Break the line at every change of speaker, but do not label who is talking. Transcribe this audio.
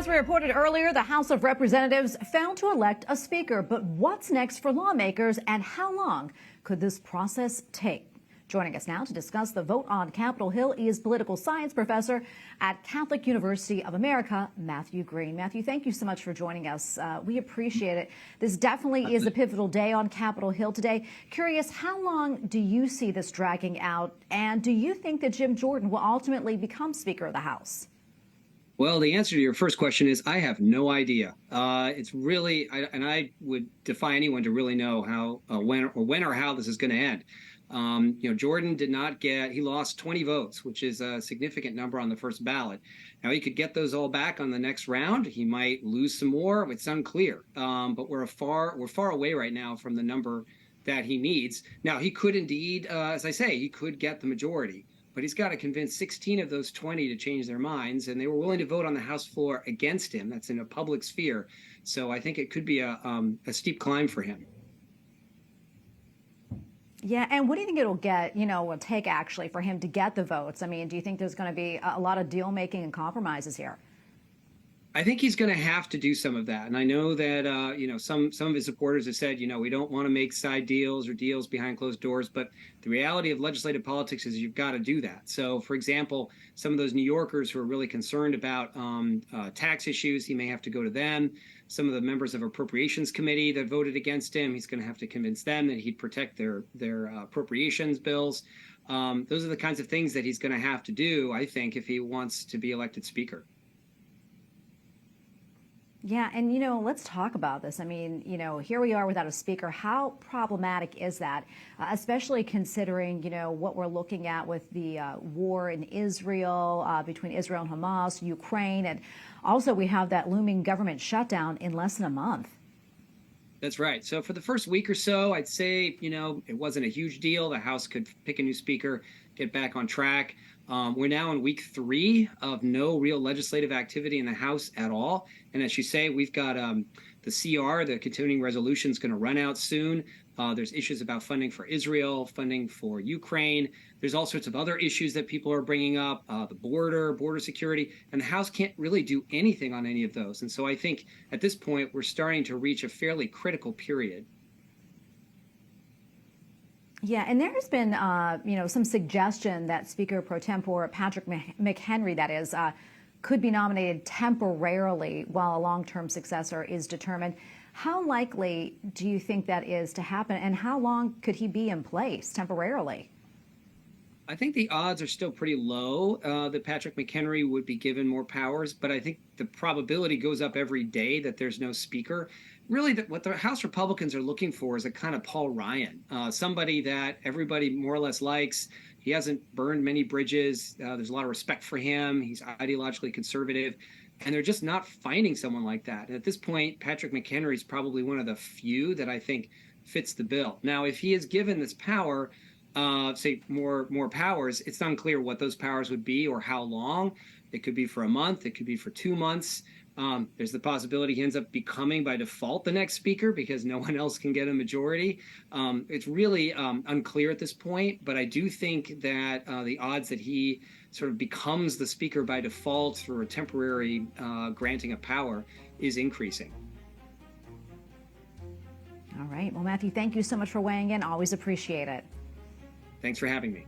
As we reported earlier, the House of Representatives failed to elect a speaker. But what's next for lawmakers, and how long could this process take? Joining us now to discuss the vote on Capitol Hill is political science professor at Catholic University of America, Matthew Green. Matthew, thank you so much for joining us. We appreciate it. This definitely is a pivotal day on Capitol Hill today. Curious, how long do you see this dragging out? And do you think that Jim Jordan will ultimately become Speaker of the House?
Well, the answer to your first question is I have no idea. It's really, and I would defy anyone to really know how, when or how this is going to end. Jordan did not get, he lost 20 votes, which is a significant number on the first ballot. Now, he could get those all back on the next round. He might lose some more. It's unclear. But we're far away right now from the number that he needs. Now, he could indeed, as I say, he could get the majority. But he's got to convince 16 of those 20 to change their minds, and they were willing to vote on the House floor against him. That's in a public sphere. So I think it could be a steep climb for him.
Yeah, and what do you think will take actually for him to get the votes? I mean, do you think there's going to be a lot of deal making and compromises here?
I think he's going to have to do some of that. And I know that, some of his supporters have said, we don't want to make side deals or deals behind closed doors. But the reality of legislative politics is you've got to do that. So, for example, some of those New Yorkers who are really concerned about tax issues, he may have to go to them. Some of the members of Appropriations Committee that voted against him, he's going to have to convince them that he'd protect their appropriations bills. Those are the kinds of things that he's going to have to do, I think, if he wants to be elected Speaker.
Yeah, and let's talk about this. I mean, here we are without a speaker. How problematic is that, especially considering, what we're looking at with the war in Israel, between Israel and Hamas, Ukraine, and also we have that looming government shutdown in less than a month.
That's right. So for the first week or so, I'd say, it wasn't a huge deal. The House could pick a new speaker, get back on track. We're now in week 3 of no real legislative activity in the House at all. And as you say, we've got the CR, the continuing resolution, is going to run out soon. There's issues about funding for Israel, funding for Ukraine. There's all sorts of other issues that people are bringing up, the border security, and the House can't really do anything on any of those. And so I think at this point, we're starting to reach a fairly critical period.
Yeah, and there has been, some suggestion that Speaker pro tempore Patrick McHenry, that is, could be nominated temporarily while a long-term successor is determined. How likely do you think that is to happen, and how long could he be in place temporarily?
I think the odds are still pretty low that Patrick McHenry would be given more powers, but I think the probability goes up every day that there's no speaker. Really, what the House Republicans are looking for is a kind of Paul Ryan, somebody that everybody more or less likes. He hasn't burned many bridges. There's a lot of respect for him. He's ideologically conservative. And they're just not finding someone like that. And at this point, Patrick McHenry is probably one of the few that I think fits the bill. Now, if he is given this power, say more powers, it's unclear what those powers would be or how long. It could be for a month. It could be for 2 months. There's the possibility he ends up becoming by default the next speaker because no one else can get a majority. It's really unclear at this point, but I do think that the odds that he sort of becomes the speaker by default through a temporary granting of power is increasing.
All right. Well, Matthew, thank you so much for weighing in. Always appreciate it.
Thanks for having me.